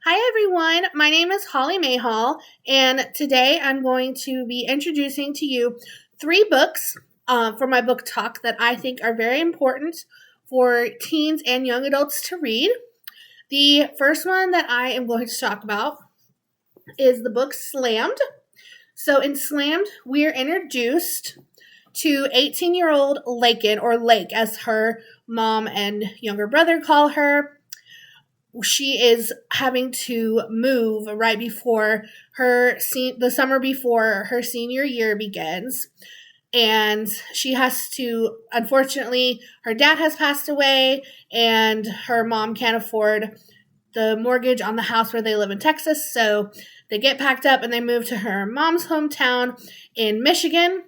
Hi everyone, my name is Holly Mayhall, and today I'm going to be introducing to you three books for my book talk that I think are very important for teens and young adults to read. The first one that I am going to talk about is the book Slammed. So in Slammed, we are introduced to 18-year-old Lakin, or Lake as her mom and younger brother call her. She is having to move right before the summer before her senior year begins. And she has to, unfortunately, her dad has passed away and her mom can't afford the mortgage on the house where they live in Texas. So they get packed up and they move to her mom's hometown in Michigan.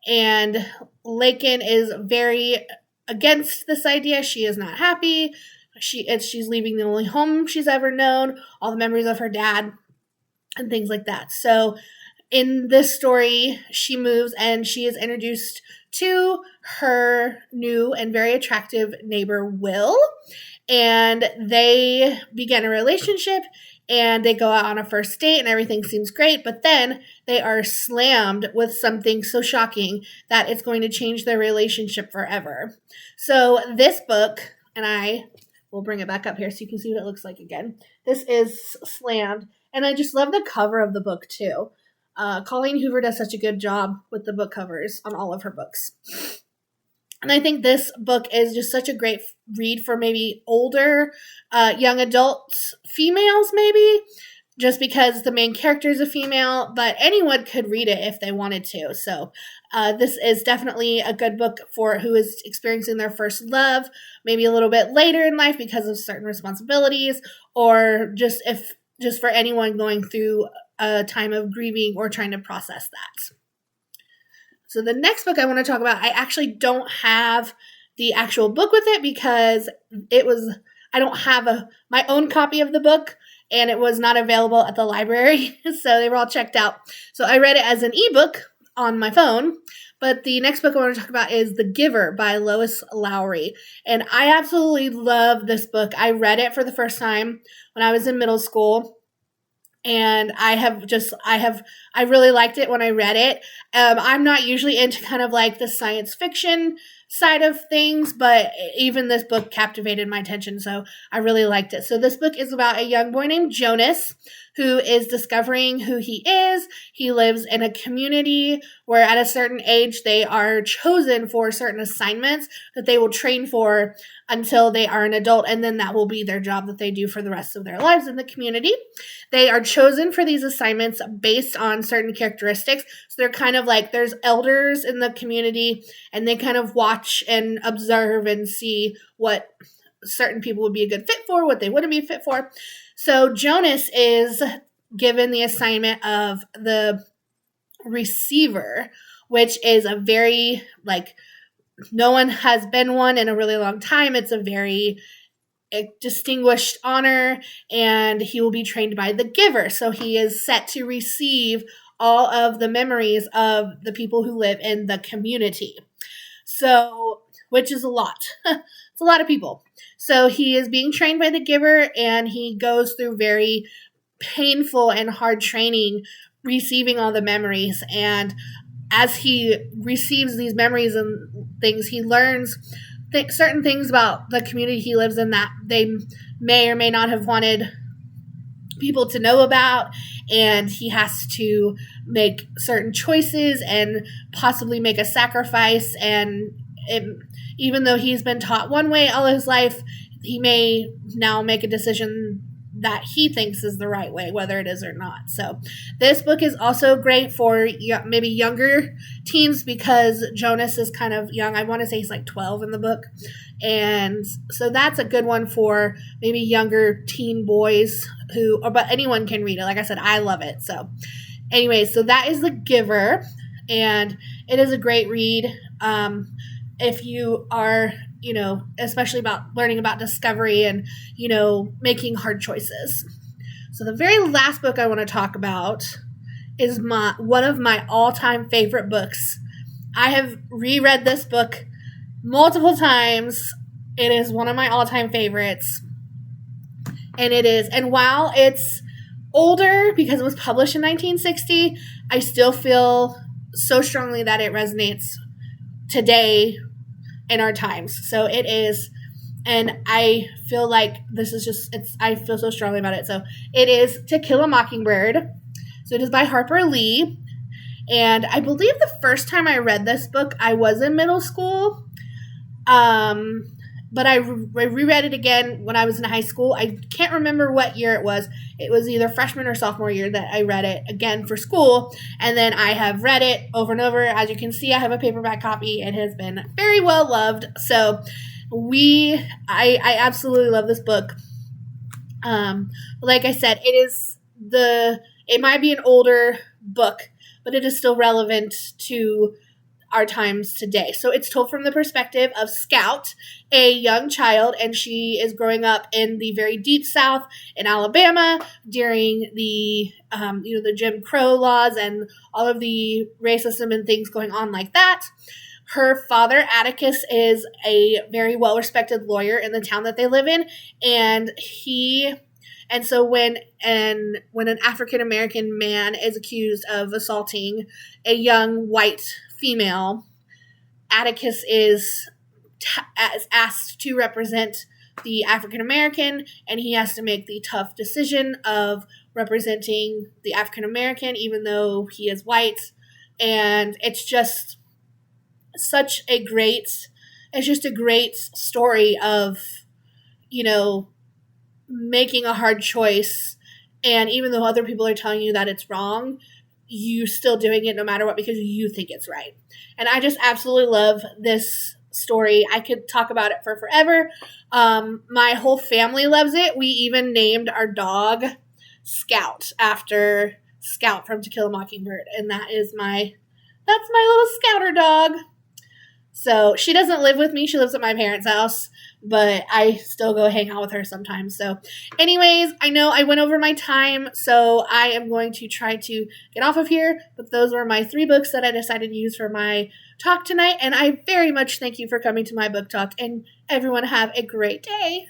And Lakin is very against this idea. She is not happy. She's leaving the only home she's ever known, all the memories of her dad, and things like that. So in this story, she moves and she is introduced to her new and very attractive neighbor, Will, and they begin a relationship and they go out on a first date and everything seems great, but then they are slammed with something so shocking that it's going to change their relationship forever. So this book, and we'll bring it back up here so you can see what it looks like again. This is Slammed, and I just love the cover of the book too. Colleen Hoover does such a good job with the book covers on all of her books. And I think this book is just such a great read for maybe older young adults, females maybe, just because the main character is a female, but anyone could read it if they wanted to. So this is definitely a good book for who is experiencing their first love, maybe a little bit later in life because of certain responsibilities, or just for anyone going through a time of grieving or trying to process that. So the next book I want to talk about, I actually don't have the actual book with it because I don't have my own copy of the book, and it was not available at the library, so they were all checked out. So I read it as an ebook on my phone, but the next book I want to talk about is The Giver by Lois Lowry, and I absolutely love this book. I read it for the first time when I was in middle school, and I really liked it when I read it. I'm not usually into kind of like the science fiction side of things, but even this book captivated my attention, so I really liked it. So this book is about a young boy named Jonas who is discovering who he is. He lives in a community where at a certain age they are chosen for certain assignments that they will train for until they are an adult, and then that will be their job that they do for the rest of their lives in the community. They are chosen for these assignments based on certain characteristics. So they're kind of like, there's elders in the community, and they kind of watch and observe and see what certain people would be a good fit for, what they wouldn't be fit for. So Jonas is given the assignment of the receiver, which is a very, no one has been one in a really long time. It's a very distinguished honor, and he will be trained by the giver. So he is set to receive all of the memories of the people who live in the community. So, which is a lot. It's a lot of people. So he is being trained by the giver, and he goes through very painful and hard training, receiving all the memories. And as he receives these memories and things, he learns certain things about the community he lives in that they may or may not have wanted people to know about, and he has to make certain choices and possibly make a sacrifice, and even though he's been taught one way all his life, he may now make a decision that he thinks is the right way, whether it is or not. So this book is also great for maybe younger teens because Jonas is kind of young. I want to say he's like 12 in the book. And so that's a good one for maybe younger teen boys but anyone can read it. Like I said, I love it. So anyway, so that is The Giver, and it is a great read. If you are, especially about learning about discovery and, making hard choices. So the very last book I want to talk about is one of my all-time favorite books. I have reread this book multiple times. It is one of my all-time favorites. And it is. And while it's older because it was published in 1960, I still feel so strongly that it resonates today in our times. So it is. And I feel like this is just, I feel so strongly about it. So it is To Kill a Mockingbird. So it is by Harper Lee. And I believe the first time I read this book, I was in middle school. But I reread it again when I was in high school. I can't remember what year it was. It was either freshman or sophomore year that I read it again for school. And then I have read it over and over. As you can see, I have a paperback copy. It has been very well loved. So I absolutely love this book. Like I said, it might be an older book, but it is still relevant to our times today. So it's told from the perspective of Scout, a young child, and she is growing up in the very deep South in Alabama during the Jim Crow laws and all of the racism and things going on like that. Her father, Atticus, is a very well-respected lawyer in the town that they live in, and so when an African-American man is accused of assaulting a young white female, Atticus is asked to represent the African-American, and he has to make the tough decision of representing the African-American even though he is white. And it's just a great story of, making a hard choice, and even though other people are telling you that it's wrong, you still doing it no matter what because you think it's right. And I just absolutely love this story. I could talk about it for forever. My whole family loves it. We even named our dog Scout after Scout from To Kill a Mockingbird, and that's my little Scouter dog. So she doesn't live with me. She lives at my parents' house, but I still go hang out with her sometimes. So anyways, I know I went over my time, so I am going to try to get off of here. But those were my 3 books that I decided to use for my talk tonight. And I very much thank you for coming to my book talk. And everyone have a great day.